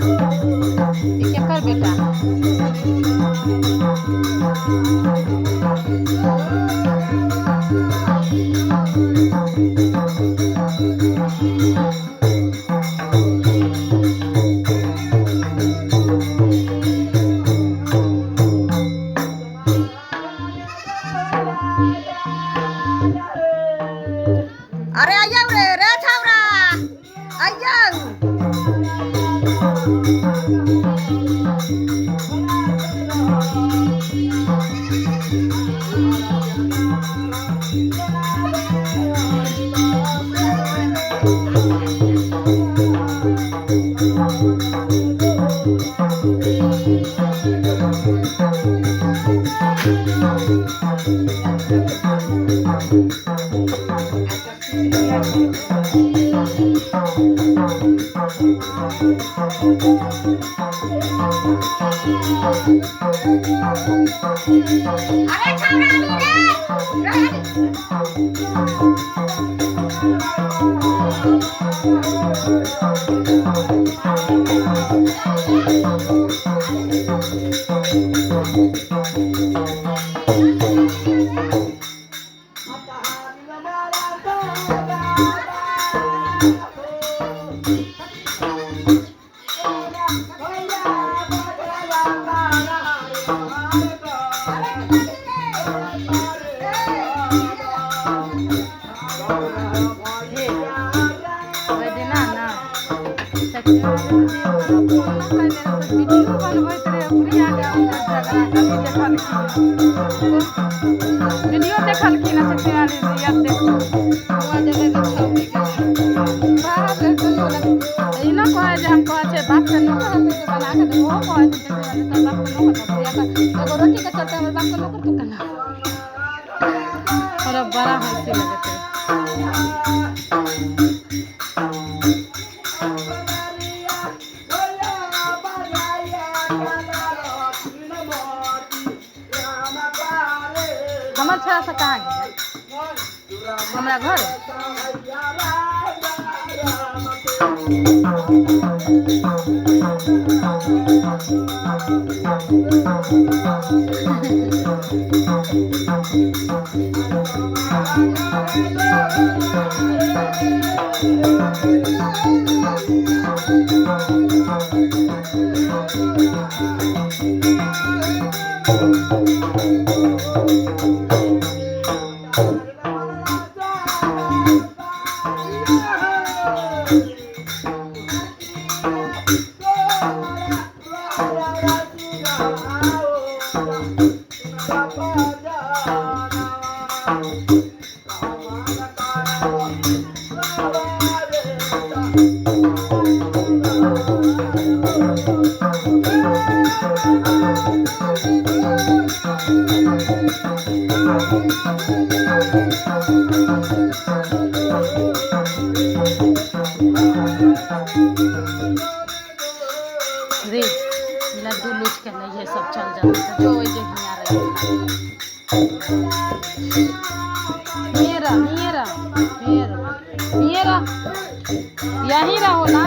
क्या कर बेटा अरे आइयो रे छावरा आइयो अरे छावरा वीडियो देखल की ना से वाली याद देखो हुआ जगह ई ना कहे जे हम कहे छे बाप से न कर तो बना के दे वो कहे छे तो बाप को न कर एगो रोटी के चलते हमर बाप को न कर तो कना और बड़ा हंसी लगे हमर छड़ा से कहाँ गया हमरा घर रे लड्डू लूट के नहीं है सब चल जाता जो वही हिया रही मेरा मेरा मेरा मेरा यहीं रहो ना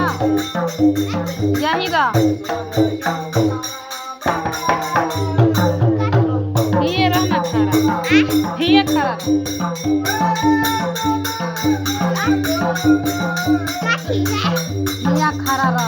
यहीं रहो ये रहना खड़ा ये खड़ा यहाँ खड़ा रह